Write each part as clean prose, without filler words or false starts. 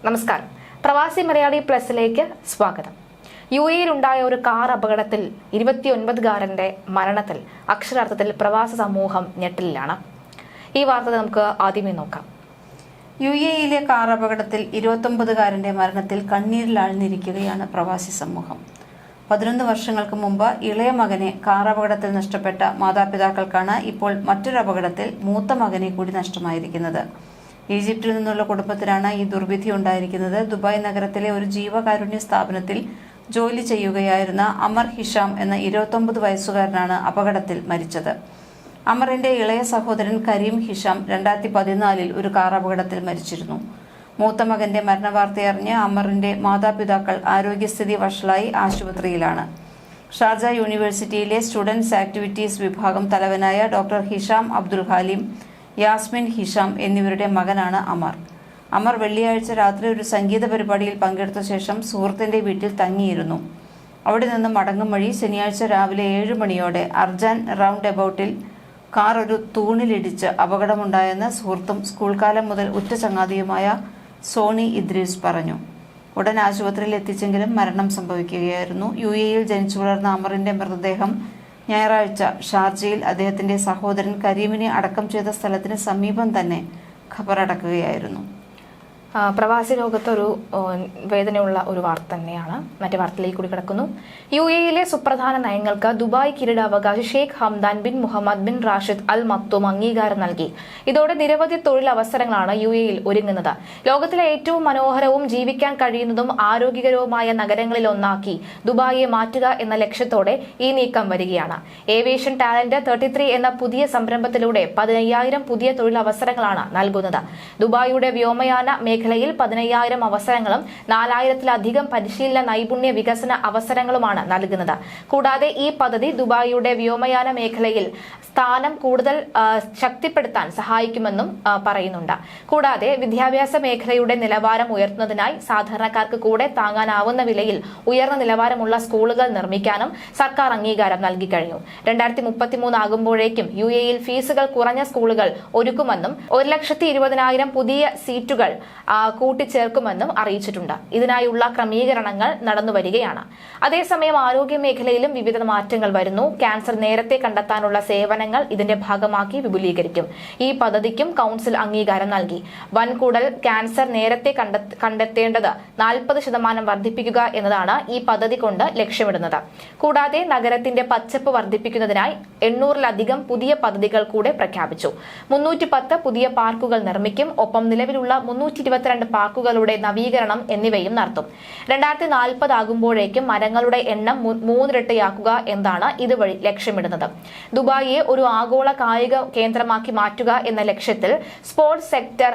നമസ്കാരം. പ്രവാസി മലയാളി പ്ലസിലേക്ക് സ്വാഗതം. UAE-യിലുണ്ടായ ഒരു കാർ അപകടത്തിൽ 29-കാരന്റെ മരണത്തിൽ അക്ഷരാർത്ഥത്തിൽ പ്രവാസ സമൂഹം ഞെട്ടലിലാണ്. ഈ വാർത്ത നമുക്ക് ആദ്യമേ നോക്കാം. UAE-യിലെ കാർ അപകടത്തിൽ 29-കാരന്റെ മരണത്തിൽ കണ്ണീരിലാഴ്ന്നിരിക്കുകയാണ് പ്രവാസി സമൂഹം. 11 വർഷങ്ങൾക്ക് മുമ്പ് ഇളയ മകനെ കാർ അപകടത്തിൽ നഷ്ടപ്പെട്ട മാതാപിതാക്കൾക്കാണ് ഇപ്പോൾ മറ്റൊരു അപകടത്തിൽ മൂത്ത മകനെ കൂടി നഷ്ടമായിരിക്കുന്നത്. ഈജിപ്തിൽ നിന്നുള്ള കുടുംബത്തിനാണ് ഈ ദുർവിധി ഉണ്ടായിരിക്കുന്നത്. ദുബായ് നഗരത്തിലെ ഒരു ജീവകാരുണ്യ സ്ഥാപനത്തിൽ ജോലി ചെയ്യുകയായിരുന്ന അമർ ഹിഷാം എന്ന 29 വയസ്സുകാരനാണ് അപകടത്തിൽ മരിച്ചത്. അമറിന്റെ ഇളയ സഹോദരൻ കരീം ഹിഷാം 2014 ഒരു കാർ അപകടത്തിൽ മരിച്ചിരുന്നു. മൂത്ത മകന്റെ മരണവാർത്തയറിഞ്ഞ് അമറിന്റെ മാതാപിതാക്കൾ ആരോഗ്യസ്ഥിതി വഷളായി ആശുപത്രിയിലാണ്. ഷാർജ യൂണിവേഴ്സിറ്റിയിലെ സ്റ്റുഡൻസ് ആക്ടിവിറ്റീസ് വിഭാഗം തലവനായ doctor Hisham Abdul Halim, Yasmin Hisham എന്നിവരുടെ മകനാണ് അമർ. അമർ വെള്ളിയാഴ്ച രാത്രി ഒരു സംഗീത പരിപാടിയിൽ പങ്കെടുത്ത ശേഷം സുഹൃത്തിന്റെ വീട്ടിൽ തങ്ങിയിരുന്നു. അവിടെ നിന്ന് മടങ്ങും വഴി ശനിയാഴ്ച രാവിലെ 7 മണിയോടെ അർജാൻ റൗണ്ട് എബൌട്ടിൽ കാർ ഒരു തൂണിലിടിച്ച് അപകടമുണ്ടായെന്ന് സുഹൃത്തും സ്കൂൾ കാലം മുതൽ ഉറ്റ ചങ്ങാതിയുമായ സോണി ഇദ്രീസ് പറഞ്ഞു. ഉടൻ ആശുപത്രിയിൽ എത്തിച്ചെങ്കിലും മരണം സംഭവിക്കുകയായിരുന്നു. UAE-യിൽ ജനിച്ചു വളർന്ന അമറിന്റെ മൃതദേഹം ഞായറാഴ്ച ഷാർജയിൽ അദ്ദേഹത്തിന്റെ സഹോദരൻ കരീമിനെ അടക്കം ചെയ്ത സ്ഥലത്തിന് സമീപം തന്നെ ഖബറടക്കുകയായിരുന്നു. പ്രവാസി ലോകത്തൊരു വേദനയുള്ള ഒരു വാർത്ത തന്നെയാണ്. മറ്റു വാർത്തയിലേക്ക് കൂടി കിടക്കുന്നു. UAE-യിലെ സുപ്രധാന നയങ്ങൾക്ക് ദുബായ് കിരീടാവകാശി Sheikh Hamdan bin Mohammed bin Rashid Al Maktoum അംഗീകാരം നൽകി. ഇതോടെ നിരവധി തൊഴിലവസരങ്ങളാണ് UAE-യിൽ ഒരുങ്ങുന്നത്. ലോകത്തിലെ ഏറ്റവും മനോഹരവും ജീവിക്കാൻ കഴിയുന്നതും ആരോഗ്യകരവുമായ നഗരങ്ങളിൽ ഒന്നാക്കി ദുബായിയെ മാറ്റുക എന്ന ലക്ഷ്യത്തോടെ ഈ നീക്കം വരികയാണ്. ഏവിയേഷൻ ടാലന്റ് 33 എന്ന പുതിയ സംരംഭത്തിലൂടെ 15,000 പുതിയ തൊഴിലവസരങ്ങളാണ് നൽകുന്നത്. ദുബായിയുടെ വ്യോമയാന മേഖലയിൽ 15,000 അവസരങ്ങളും 4,000-ലധികം പരിശീലന നൈപുണ്യ വികസന അവസരങ്ങളുമാണ് നൽകുന്നത്. കൂടാതെ ഈ പദ്ധതി ദുബായിയുടെ വ്യോമയാന മേഖലയിൽ സ്ഥാനം കൂടുതൽ ശക്തിപ്പെടുത്താൻ സഹായിക്കുമെന്നും പറയുന്നുണ്ട്. കൂടാതെ വിദ്യാഭ്യാസ മേഖലയുടെ നിലവാരം ഉയർത്തുന്നതിനായി സാധാരണക്കാർക്ക് കൂടെ താങ്ങാനാവുന്ന വിലയിൽ ഉയർന്ന നിലവാരമുള്ള സ്കൂളുകൾ നിർമ്മിക്കാനും സർക്കാർ അംഗീകാരം നൽകി കഴിഞ്ഞു. 2033 ആകുമ്പോഴേക്കും UAE-യിൽ ഫീസുകൾ കുറഞ്ഞ സ്കൂളുകൾ ഒരുക്കുമെന്നും 1,20,000 പുതിയ സീറ്റുകൾ കൂട്ടിച്ചേർക്കുമെന്നും അറിയിച്ചിട്ടുണ്ട്. ഇതിനായുള്ള ക്രമീകരണങ്ങൾ നടന്നുവരികയാണ്. അതേസമയം ആരോഗ്യ മേഖലയിലും വിവിധ മാറ്റങ്ങൾ വരുന്നു. ക്യാൻസർ നേരത്തെ കണ്ടെത്താനുള്ള സേവനങ്ങൾ ഇതിന്റെ ഭാഗമാക്കി വിപുലീകരിക്കും. ഈ പദ്ധതിക്കും കൌൺസിൽ അംഗീകാരം നൽകി. വൻകൂടൽ ക്യാൻസർ നേരത്തെ കണ്ടെത്തേണ്ടത് 40% വർദ്ധിപ്പിക്കുക എന്നതാണ് ഈ പദ്ധതി കൊണ്ട് ലക്ഷ്യമിടുന്നത്. കൂടാതെ നഗരത്തിന്റെ പച്ചപ്പ് വർദ്ധിപ്പിക്കുന്നതിനായി 800-ലധികം പുതിയ പദ്ധതികൾ കൂടെ പ്രഖ്യാപിച്ചു. 310 പുതിയ പാർക്കുകൾ നിർമ്മിക്കും. ഒപ്പം നിലവിലുള്ള 322 പാർക്കുകളുടെ നവീകരണം എന്നിവയും നടത്തും. 2040 ആകുമ്പോഴേക്കും മരങ്ങളുടെ എണ്ണം 3 ഇരട്ടിയാക്കുക എന്നതാണ് ഇതുവഴി ലക്ഷ്യമിടുന്നത്. ദുബായിയെ ഒരു ആഗോള കായിക കേന്ദ്രമാക്കി മാറ്റുക എന്ന ലക്ഷ്യത്തിൽ സ്പോർട്സ് സെക്ടർ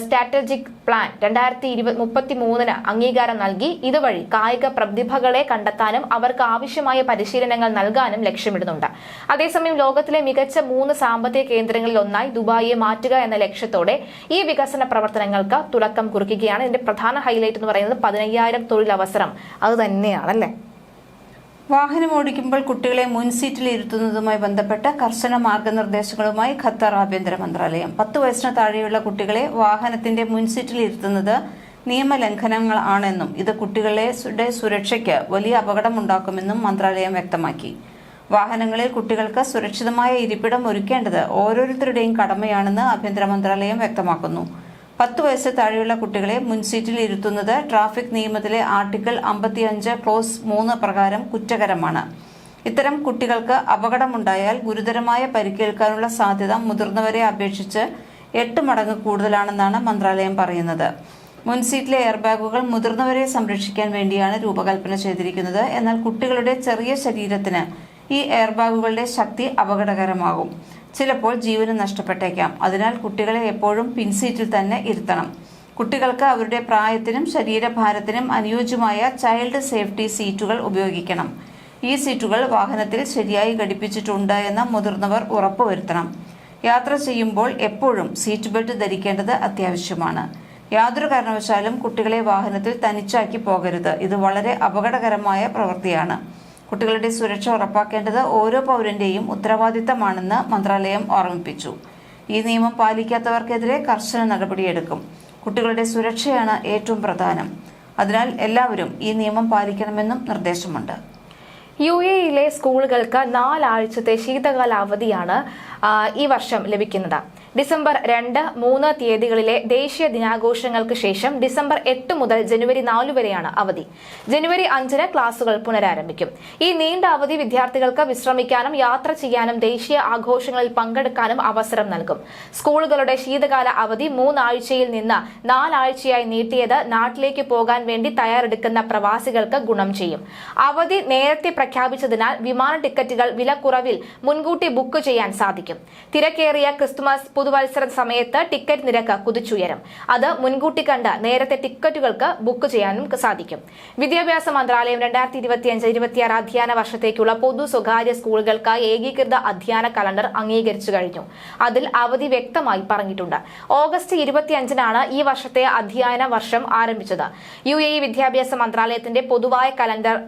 സ്ട്രാറ്റജിക് പ്ലാൻ 2033 അംഗീകാരം നൽകി. ഇതുവഴി കായിക പ്രതിഭകളെ കണ്ടെത്താനും അവർക്ക് ആവശ്യമായ പരിശീലനങ്ങൾ നൽകാനും ലക്ഷ്യമിടുന്നുണ്ട്. അതേസമയം ലോകത്തിലെ മികച്ച 3 സാമ്പത്തിക കേന്ദ്രങ്ങളിൽ ഒന്നായി ദുബായിയെ മാറ്റുക എന്ന ലക്ഷ്യത്തോടെ ഈ വികസന പ്രവർത്തനങ്ങൾക്ക് തുടക്കം കുറിക്കുകയാണ്. ഇതിന്റെ പ്രധാന ഹൈലൈറ്റ് എന്ന് പറയുന്നത് 15,000 തൊഴിലവസരം. അത് തന്നെയാണല്ലേ. വാഹനം ഓടിക്കുമ്പോൾ കുട്ടികളെ മുൻസീറ്റിൽ ഇരുത്തുന്നതുമായി ബന്ധപ്പെട്ട കർശന മാർഗനിർദ്ദേശങ്ങളുമായി ഖത്തർ ആഭ്യന്തര മന്ത്രാലയം. 10 വയസ്സിന് താഴെയുള്ള കുട്ടികളെ വാഹനത്തിന്റെ മുൻസീറ്റിൽ ഇരുത്തുന്നത് നിയമലംഘനങ്ങൾ ആണെന്നും ഇത് കുട്ടികളുടെ സുരക്ഷയ്ക്ക് വലിയ അപകടമുണ്ടാക്കുമെന്നും മന്ത്രാലയം വ്യക്തമാക്കി. വാഹനങ്ങളിൽ കുട്ടികൾക്ക് സുരക്ഷിതമായ ഇരിപ്പിടം ഒരുക്കേണ്ടത് ഓരോരുത്തരുടെയും കടമയാണെന്ന് ആഭ്യന്തര മന്ത്രാലയം വ്യക്തമാക്കുന്നു. 10 വയസ്സ് താഴെയുള്ള കുട്ടികളെ മുൻസീറ്റിൽ ഇരുത്തുന്നത് ട്രാഫിക് നിയമത്തിലെ ആർട്ടിക്കിൾ 55 ക്ലോസ് 3 പ്രകാരം കുറ്റകരമാണ്. ഇത്തരം കുട്ടികൾക്ക് അപകടമുണ്ടായാൽ ഗുരുതരമായ പരിക്കേൽക്കാനുള്ള സാധ്യത മുതിർന്നവരെ അപേക്ഷിച്ച് 8 മടങ്ങ് കൂടുതലാണെന്നാണ് മന്ത്രാലയം പറയുന്നത്. മുൻസീറ്റിലെ എയർബാഗുകൾ മുതിർന്നവരെ സംരക്ഷിക്കാൻ വേണ്ടിയാണ് രൂപകൽപ്പന ചെയ്തിരിക്കുന്നത്. എന്നാൽ കുട്ടികളുടെ ചെറിയ ശരീരത്തിന് ഈ എയർബാഗുകളുടെ ശക്തി അപകടകരമാകും. ചിലപ്പോൾ ജീവന് നഷ്ടപ്പെട്ടേക്കാം. അതിനാൽ കുട്ടികളെ എപ്പോഴും പിൻസീറ്റിൽ തന്നെ ഇരുത്തണം. കുട്ടികൾക്ക് അവരുടെ പ്രായത്തിനും ശരീരഭാരത്തിനും അനുയോജ്യമായ ചൈൽഡ് സേഫ്റ്റി സീറ്റുകൾ ഉപയോഗിക്കണം. ഈ സീറ്റുകൾ വാഹനത്തിൽ ശരിയായി ഘടിപ്പിച്ചിട്ടുണ്ട് എന്ന് മുതിർന്നവർ ഉറപ്പുവരുത്തണം. യാത്ര ചെയ്യുമ്പോൾ എപ്പോഴും സീറ്റ് ബെൽറ്റ് ധരിക്കേണ്ടത് അത്യാവശ്യമാണ്. യാതൊരു കാരണവശാലും കുട്ടികളെ വാഹനത്തിൽ തനിച്ചാക്കി പോകരുത്. ഇത് വളരെ അപകടകരമായ പ്രവൃത്തിയാണ്. കുട്ടികളുടെ സുരക്ഷ ഉറപ്പാക്കേണ്ടത് ഓരോ പൗരന്റെയും ഉത്തരവാദിത്തമാണെന്ന് മന്ത്രാലയം ഓർമ്മിപ്പിച്ചു. ഈ നിയമം പാലിക്കാത്തവർക്കെതിരെ കർശന നടപടിയെടുക്കും. കുട്ടികളുടെ സുരക്ഷയാണ് ഏറ്റവും പ്രധാനം. അതിനാൽ എല്ലാവരും ഈ നിയമം പാലിക്കണമെന്നും നിർദ്ദേശമുണ്ട്. UAE-യിലെ സ്കൂളുകൾക്ക് 4 ആഴ്ചത്തെ ശീതകാല അവധിയാണ് ഈ വർഷം ലഭിക്കുന്നത്. ഡിസംബർ 2, 3 തീയതികളിലെ ദേശീയ ദിനാഘോഷങ്ങൾക്ക് ശേഷം ഡിസംബർ 8 മുതൽ ജനുവരി 4 വരെയാണ് അവധി. ജനുവരി 5-ന് ക്ലാസുകൾ പുനരാരംഭിക്കും. ഈ നീണ്ട അവധി വിദ്യാർത്ഥികൾക്ക് വിശ്രമിക്കാനും യാത്ര ചെയ്യാനും ദേശീയ ആഘോഷങ്ങളിൽ പങ്കെടുക്കാനും അവസരം നൽകും. സ്കൂളുകളുടെ ശീതകാല അവധി 3 ആഴ്ചയിൽ നിന്ന് 4 ആഴ്ചയായി നീട്ടിയത് നാട്ടിലേക്ക് പോകാൻ വേണ്ടി തയ്യാറെടുക്കുന്ന പ്രവാസികൾക്ക് ഗുണം ചെയ്യും. അവധി നേരത്തെ പ്രഖ്യാപിച്ചതിനാൽ വിമാന ടിക്കറ്റുകൾ വിലക്കുറവിൽ മുൻകൂട്ടി ബുക്ക് ചെയ്യാൻ സാധിക്കും. തിരക്കേറിയ ക്രിസ്തുമസ്, പുതുവത്സര സമയത്ത് ടിക്കറ്റ് നിരക്ക് കുതിച്ചുയരും. അത് മുൻകൂട്ടി കണ്ട് നേരത്തെ ടിക്കറ്റുകൾക്ക് ബുക്ക് ചെയ്യാനും സാധിക്കും. വിദ്യാഭ്യാസ മന്ത്രാലയം 2025-26 അധ്യയന വർഷത്തേക്കുള്ള പൊതു സ്വകാര്യ സ്കൂളുകൾക്കായി ഏകീകൃത അധ്യയന കലണ്ടർ അംഗീകരിച്ചു കഴിഞ്ഞു. അതിൽ അവധി വ്യക്തമായി പറഞ്ഞിട്ടുണ്ട്. ഓഗസ്റ്റ് 25-നാണ് ഈ വർഷത്തെ അധ്യയന വർഷം ആരംഭിച്ചത്. UAE വിദ്യാഭ്യാസ മന്ത്രാലയത്തിന്റെ പൊതുവായ കലണ്ടർ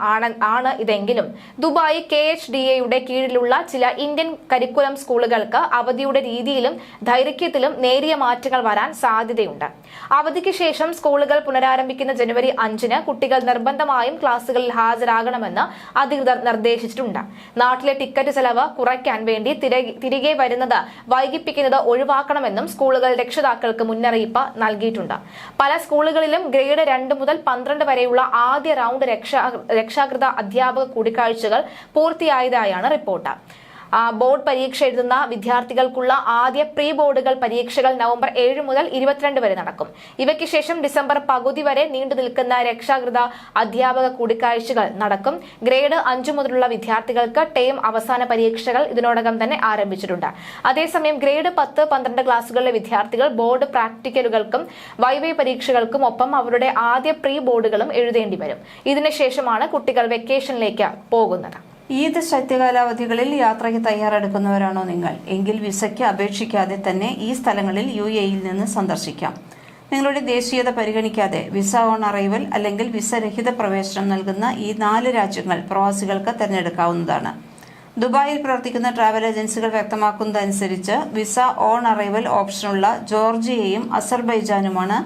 ആണ് ഇതെങ്കിലും ദുബായ് KHDA-യുടെ കീഴിലുള്ള ചില ഇന്ത്യൻ കരിക്കുലം സ്കൂളുകൾക്ക് അവധിയുടെ രീതിയിലും ദൈർഘ്യത്തിലും നേരിയ മാറ്റങ്ങൾ വരാൻ സാധ്യതയുണ്ട്. അവധിക്ക് ശേഷം സ്കൂളുകൾ പുനരാരംഭിക്കുന്ന ജനുവരി 5-ന് കുട്ടികൾ നിർബന്ധമായും ക്ലാസുകളിൽ ഹാജരാകണമെന്ന് അധികൃതർ നിർദ്ദേശിച്ചിട്ടുണ്ട്. നാട്ടിലെ ടിക്കറ്റ് ചെലവ് കുറയ്ക്കാൻ വേണ്ടി തിരികെ വരുന്നത് വൈകിപ്പിക്കുന്നത് ഒഴിവാക്കണമെന്നും സ്കൂളുകൾ രക്ഷിതാക്കൾക്ക് മുന്നറിയിപ്പ് നൽകിയിട്ടുണ്ട്. പല സ്കൂളുകളിലും ഗ്രേഡ് 2 മുതൽ 12 വരെയുള്ള ആദ്യ റൗണ്ട് രക്ഷാകൃത അധ്യാപക കൂടിക്കാഴ്ചകൾ പൂർത്തിയായതായാണ് റിപ്പോർട്ട്. ബോർഡ് പരീക്ഷ എഴുതുന്ന വിദ്യാർത്ഥികൾക്കുള്ള ആദ്യ പ്രീ ബോർഡുകൾ പരീക്ഷകൾ നവംബർ 7 മുതൽ 22 വരെ നടക്കും. ഇവയ്ക്ക് ശേഷം ഡിസംബർ പകുതി വരെ നീണ്ടു നിൽക്കുന്ന രക്ഷാകൃത അധ്യാപക കൂടിക്കാഴ്ചകൾ നടക്കും. ഗ്രേഡ് 5 മുതലുള്ള വിദ്യാർത്ഥികൾക്ക് ടേം അവസാന പരീക്ഷകൾ ഇതിനോടകം തന്നെ ആരംഭിച്ചിട്ടുണ്ട്. അതേസമയം ഗ്രേഡ് 10, 12 ക്ലാസുകളിലെ വിദ്യാർത്ഥികൾ ബോർഡ് പ്രാക്ടിക്കലുകൾക്കും വൈവൈ പരീക്ഷകൾക്കും ഒപ്പം അവരുടെ ആദ്യ പ്രീ ബോർഡുകളും എഴുതേണ്ടി വരും. ഇതിനുശേഷമാണ് കുട്ടികൾ വെക്കേഷനിലേക്ക് പോകുന്നത്. ഈദ് ശൈത്യകാലാവധികളിൽ യാത്രയ്ക്ക് തയ്യാറെടുക്കുന്നവരാണോ നിങ്ങൾ? എങ്കിൽ വിസയ്ക്ക് അപേക്ഷിക്കാതെ തന്നെ ഈ സ്ഥലങ്ങളിൽ UAE-യിൽ നിന്ന് സന്ദർശിക്കാം. നിങ്ങളുടെ ദേശീയത പരിഗണിക്കാതെ വിസ ഓൺ അറൈവൽ അല്ലെങ്കിൽ വിസ രഹിത പ്രവേശനം നൽകുന്ന ഈ 4 രാജ്യങ്ങൾ പ്രവാസികൾക്ക് തിരഞ്ഞെടുക്കാവുന്നതാണ്. ദുബായിൽ പ്രവർത്തിക്കുന്ന ട്രാവൽ ഏജൻസികൾ വ്യക്തമാക്കുന്നതനുസരിച്ച് വിസ ഓൺ അറൈവൽ ഓപ്ഷനുള്ള ജോർജിയയും അസർബൈജാനുമാണ്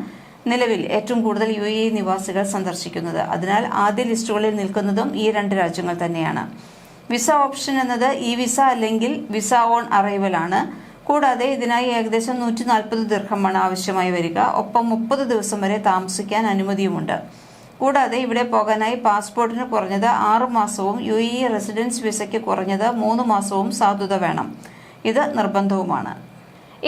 നിലവിൽ ഏറ്റവും കൂടുതൽ UAE നിവാസികൾ സന്ദർശിക്കുന്നത്. അതിനാൽ ആദ്യ ലിസ്റ്റുകളിൽ നിൽക്കുന്നതും ഈ 2 രാജ്യങ്ങൾ തന്നെയാണ്. വിസ ഓപ്ഷൻ എന്നത് ഈ വിസ അല്ലെങ്കിൽ വിസ ഓൺ അറൈവൽ ആണ്. കൂടാതെ ഇതിനായി ഏകദേശം 140 ദിർഹമാണ് ആവശ്യമായി വരിക. ഒപ്പം 30 ദിവസം വരെ താമസിക്കാൻ അനുമതിയുമുണ്ട്. കൂടാതെ ഇവിടെ പോകാനായി പാസ്പോർട്ടിന് കുറഞ്ഞത് 6 മാസവും UAE റെസിഡൻസ് വിസയ്ക്ക് കുറഞ്ഞത് 3 മാസവും സാധുത വേണം. ഇത് നിർബന്ധവുമാണ്.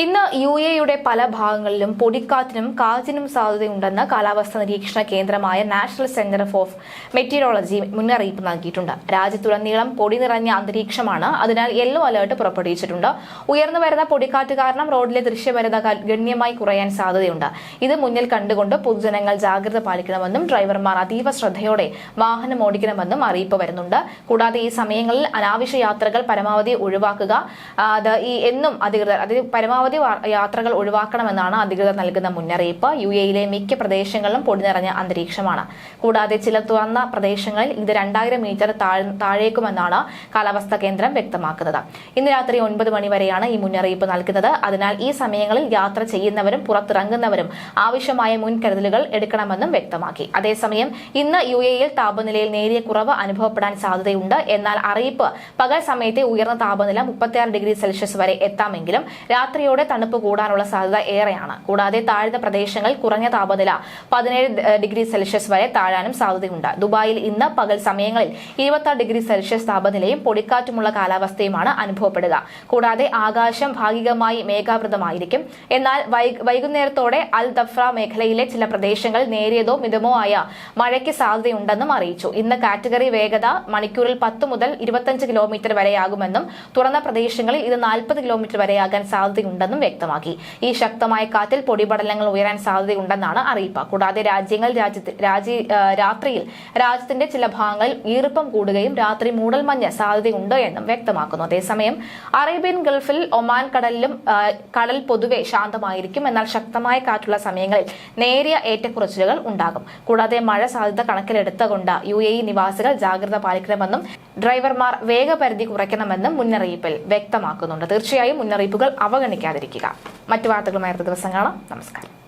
ഇന്ന് UAE-യുടെ പല ഭാഗങ്ങളിലും പൊടിക്കാറ്റിനും കാറ്റിനും സാധ്യതയുണ്ടെന്ന് കാലാവസ്ഥാ നിരീക്ഷണ കേന്ദ്രമായ നാഷണൽ സെന്റർ ഓഫ് മെറ്റീരിയോളജി മുന്നറിയിപ്പ് നൽകിയിട്ടുണ്ട്. രാജ്യത്തുടനീളം പൊടി നിറഞ്ഞ അന്തരീക്ഷമാണ്. അതിനാൽ യെല്ലോ അലർട്ട് പുറപ്പെടുവിച്ചിട്ടുണ്ട്. ഉയർന്നു വരുന്ന പൊടിക്കാറ്റ് കാരണം റോഡിലെ ദൃശ്യപരത ഗണ്യമായി കുറയാൻ സാധ്യതയുണ്ട്. ഇത് മുന്നിൽ കണ്ടുകൊണ്ട് പൊതുജനങ്ങൾ ജാഗ്രത പാലിക്കണമെന്നും ഡ്രൈവർമാർ അതീവ ശ്രദ്ധയോടെ വാഹനം ഓടിക്കണമെന്നും അറിയിപ്പ് വരുന്നുണ്ട്. കൂടാതെ ഈ സമയങ്ങളിൽ അനാവശ്യ യാത്രകൾ പരമാവധി ഒഴിവാക്കുക. എന്നും അധികൃതർ യാത്രകൾ ഒഴിവാക്കണമെന്നാണ് അധികൃതർ നൽകുന്ന മുന്നറിയിപ്പ്. UAE-യിലെ മിക്ക പ്രദേശങ്ങളിലും പൊടി നിറഞ്ഞ അന്തരീക്ഷമാണ്. കൂടാതെ ചില തുറന്ന പ്രദേശങ്ങളിൽ ഇത് 2000 മീറ്റർ താഴേക്കുമെന്നാണ് കാലാവസ്ഥാ കേന്ദ്രം വ്യക്തമാക്കുന്നത്. ഇന്ന് രാത്രി 9 മണി വരെയാണ് ഈ മുന്നറിയിപ്പ് നൽകുന്നത്. അതിനാൽ ഈ സമയങ്ങളിൽ യാത്ര ചെയ്യുന്നവരും പുറത്തിറങ്ങുന്നവരും ആവശ്യമായ മുൻകരുതലുകൾ എടുക്കണമെന്നും വ്യക്തമാക്കി. അതേസമയം ഇന്ന് UAE-യിൽ താപനിലയിൽ നേരിയ കുറവ് അനുഭവപ്പെടാൻ സാധ്യതയുണ്ട്. എന്നാൽ അറിയിപ്പ് പകൽ സമയത്തെ ഉയർന്ന താപനില 36 ഡിഗ്രി സെൽഷ്യസ് വരെ എത്താമെങ്കിലും രാത്രിയോടെ തണുപ്പ് കൂടാനുള്ള സാധ്യത ഏറെയാണ്. കൂടാതെ താഴ്ന്ന പ്രദേശങ്ങളിൽ കുറഞ്ഞ താപനില 17 ഡിഗ്രി സെൽഷ്യസ് വരെ താഴാനും സാധ്യതയുണ്ട്. ദുബായിൽ ഇന്ന് പകൽ സമയങ്ങളിൽ 26 ഡിഗ്രി സെൽഷ്യസ് താപനിലയും പൊടിക്കാറ്റുമുള്ള കാലാവസ്ഥയുമാണ് അനുഭവപ്പെടുക. കൂടാതെ ആകാശം ഭാഗികമായി മേഘാവൃതമായിരിക്കും. എന്നാൽ വൈകുന്നേരത്തോടെ അൽ ദഫ്ര മേഖലയിലെ ചില പ്രദേശങ്ങളിൽ നേരിയതോ മിതമോ ആയ മഴയ്ക്ക് സാധ്യതയുണ്ടെന്നും അറിയിച്ചു. ഇന്ന് കാറ്റഗറി വേഗത മണിക്കൂറിൽ 10 മുതൽ 25 കിലോമീറ്റർ വരെയാകുമെന്നും തുറന്ന പ്രദേശങ്ങളിൽ ഇത് 40 കിലോമീറ്റർ വരെയാകാൻ സാധ്യതയുണ്ടെന്നും വ്യക്തമാക്കി. ഈ ശക്തമായ കാറ്റിൽ പൊടിപടലങ്ങൾ ഉയരാൻ സാധ്യതയുണ്ടെന്നാണ് അറിയിപ്പ്. കൂടാതെ രാത്രിയിൽ രാജ്യത്തിന്റെ ചില ഭാഗങ്ങളിൽ ഈർപ്പം കൂടുകയും രാത്രി മൂടൽമഞ്ഞ് സാധ്യതയുണ്ട് എന്നും വ്യക്തമാക്കുന്നു. അതേസമയം അറേബ്യൻ ഗൾഫിൽ ഒമാൻ കടലിലും കടൽ പൊതുവെ ശാന്തമായിരിക്കും. എന്നാൽ ശക്തമായ കാറ്റുള്ള സമയങ്ങളിൽ നേരിയ ഏറ്റക്കുറച്ചിലുകൾ ഉണ്ടാകും. കൂടാതെ മഴ സാധ്യത കണക്കിലെടുത്തുകൊണ്ട് UAE നിവാസികൾ ജാഗ്രത പാലിക്കണമെന്നും ഡ്രൈവർമാർ വേഗപരിധി കുറയ്ക്കണമെന്നും മുന്നറിയിപ്പിൽ വ്യക്തമാക്കുന്നുണ്ട്. തീർച്ചയായും മുന്നറിയിപ്പുകൾ അവഗണിക്കാതിരിക്കുക. മറ്റു വാർത്തകളുമായി അടുത്ത ദിവസം കാണാം. നമസ്കാരം.